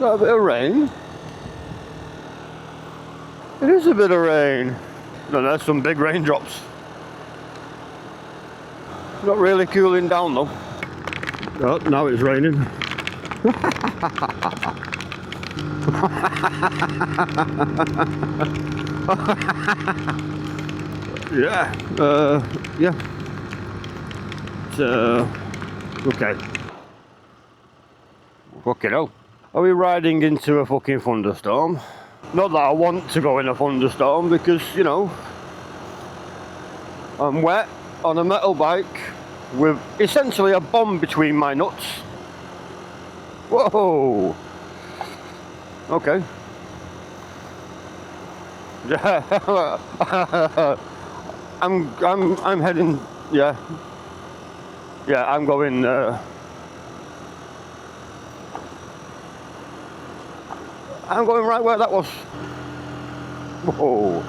Got a bit of rain. It is a bit of rain. No, there's some big raindrops. Not really cooling down though. Oh, now it's raining. Yeah, yeah. Okay. Fucking hell. Are we riding into a fucking thunderstorm? Not that I want to go in a thunderstorm because, you know, I'm wet on a metal bike with essentially a bomb between my nuts. Whoa! Okay. I'm heading, yeah. Yeah, I'm going, I'm going right where that was. Whoa.